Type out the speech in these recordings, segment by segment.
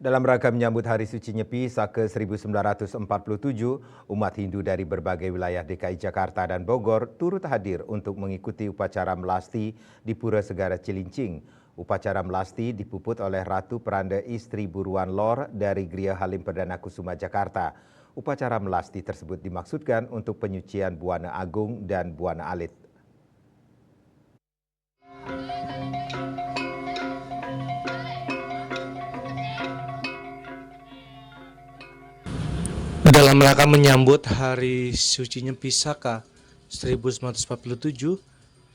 Dalam rangka menyambut Hari Suci Nyepi Saka 1947, umat Hindu dari berbagai wilayah DKI Jakarta dan Bogor turut hadir untuk mengikuti upacara melasti di Pura Segara Cilincing. Upacara melasti dipuput oleh Ratu Peranda Istri Buruan Lor dari Gria Halim Perdana Kusuma Jakarta. Upacara melasti tersebut dimaksudkan untuk penyucian Buana Agung dan Buana Alit. Dalam rangka menyambut Hari Suci Nyepi Saka 1947,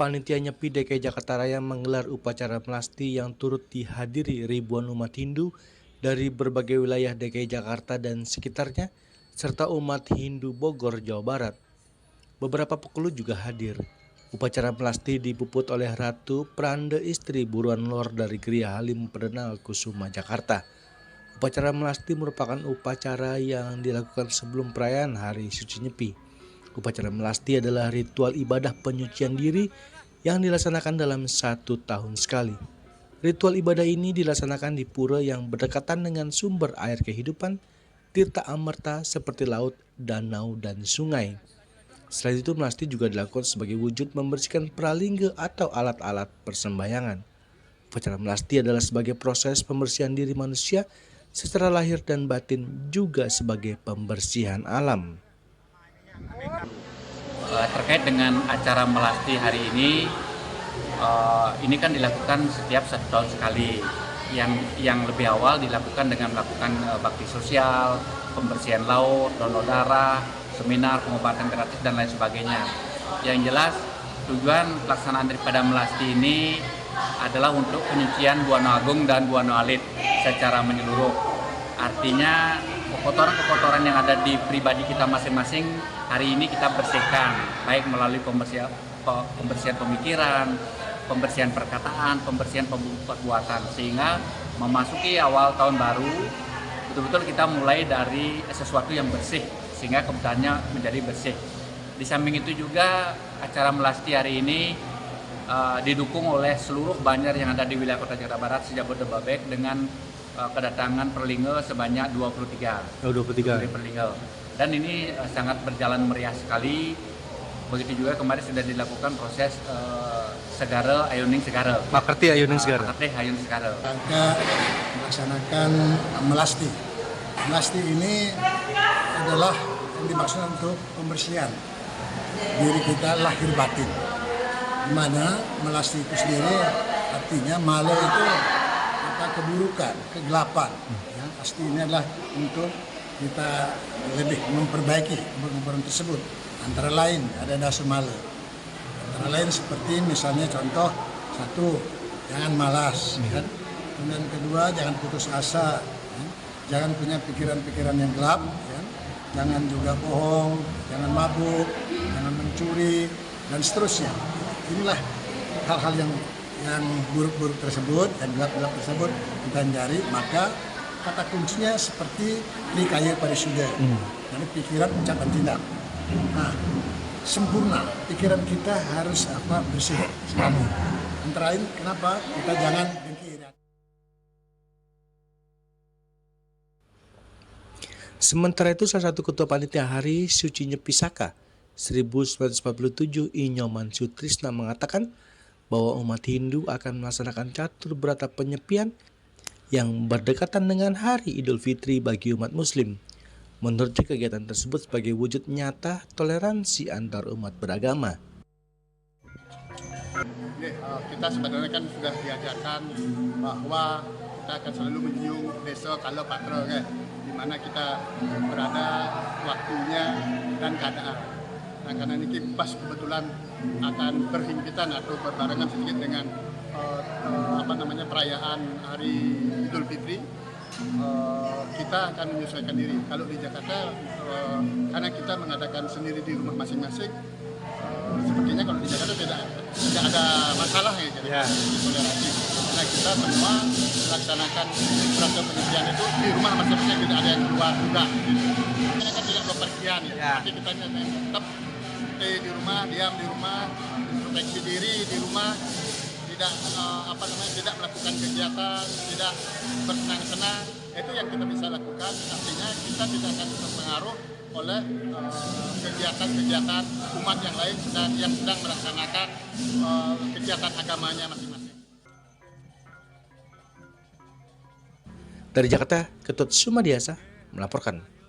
Panitia Nyepi DKI Jakarta Raya menggelar upacara melasti yang turut dihadiri ribuan umat Hindu dari berbagai wilayah DKI Jakarta dan sekitarnya, serta umat Hindu Bogor, Jawa Barat. Beberapa pekulu juga hadir. Upacara melasti dipuput oleh Ratu Peranda Istri Buruan Lor dari Gria Halim Perdana Kusuma Jakarta. Upacara melasti merupakan upacara yang dilakukan sebelum perayaan Hari Suci Nyepi. Upacara melasti adalah ritual ibadah penyucian diri yang dilaksanakan dalam 1 tahun sekali. Ritual ibadah ini dilaksanakan di pura yang berdekatan dengan sumber air kehidupan, tirta amerta seperti laut, danau, dan sungai. Selain itu, melasti juga dilakukan sebagai wujud membersihkan pralingga atau alat-alat persembahyangan. Upacara melasti adalah sebagai proses pembersihan diri manusia secara lahir dan batin, juga sebagai pembersihan alam. Terkait dengan acara melasti hari ini kan dilakukan setiap 1 tahun sekali. Yang lebih awal dilakukan dengan melakukan bakti sosial, pembersihan laut, donor darah, seminar, pengobatan gratis, dan lain sebagainya. Yang jelas tujuan pelaksanaan daripada melasti ini adalah untuk penyucian Buana Agung dan Buana Alit secara menyeluruh. Artinya kotoran-kotoran yang ada di pribadi kita masing-masing hari ini kita bersihkan, baik melalui pembersihan pemikiran, pembersihan perkataan, pembersihan perbuatan, sehingga memasuki awal tahun baru betul-betul kita mulai dari sesuatu yang bersih sehingga kebutuhannya menjadi bersih. Di samping itu juga acara melasti hari ini didukung oleh seluruh banjar yang ada di wilayah Kota Jakarta Barat sejak Bodebek dengan kedatangan perlinga sebanyak 23. 23 perlinga. Dan ini sangat berjalan meriah sekali. Begitu juga kemarin sudah dilakukan proses Segara Ayuning Segara. Makerti Ayuning Segara. Makerti Ayuning Segara. Rangka melaksanakan melasti. Melasti ini adalah yang dimaksud untuk pembersihan diri kita lahir batin. Di mana melasti itu sendiri artinya male itu keburukan, kegelapan. Ya, pasti ini adalah untuk kita lebih memperbaiki keburukan tersebut. Antara lain ada dasar male. Antara lain seperti misalnya contoh 1, jangan malas. Kan? Kemudian kedua, jangan putus asa. Ya? Jangan punya pikiran-pikiran yang gelap. Ya? Jangan juga bohong, jangan mabuk, jangan mencuri, dan seterusnya. Inilah hal-hal yang buruk-buruk tersebut, yang gelap-gelap tersebut kita hindari, maka kata kuncinya seperti nikaya pada sudah. Jadi pikiran, ucapan, tindak. Nah, sempurna. Pikiran kita harus bersih selalu. Antara lain, kenapa kita jangan dengki. Sementara itu, salah satu ketua panitia Hari Suci Nyepi Saka 1947, Inyoman Sutrisna, mengatakan bahwa umat Hindu akan melaksanakan catur berata penyepian yang berdekatan dengan Hari Idul Fitri bagi umat Muslim. Menurutnya, kegiatan tersebut sebagai wujud nyata toleransi antar umat beragama. Kita sebenarnya kan sudah diajarkan bahwa kita akan selalu menjunjung desa kalau patra, kan? Di mana kita berada, waktunya dan keadaan. Nah, karena ini pas kebetulan akan berhimpitan atau berbarengan sedikit dengan perayaan Hari Idul Fitri, kita akan menyesuaikan diri. Kalau di Jakarta, karena kita mengadakan sendiri di rumah masing-masing, sepertinya kalau di Jakarta tidak ada masalah ya, toleransi. Karena kita semua melaksanakan proses penyepian itu di rumah masing-masing, tidak ada yang keluar juga. Kita kan tidak bepergian, tapi kita tetap stay di rumah, diam di rumah, introspeksi diri di rumah, tidak tidak melakukan kegiatan, tidak bersenang-senang. Itu yang kita bisa lakukan, artinya kita tidak akan terpengaruh oleh kegiatan-kegiatan umat yang lain yang sedang melaksanakan kegiatan agamanya masing-masing. Dari Jakarta, Ketut Sumadiasa melaporkan.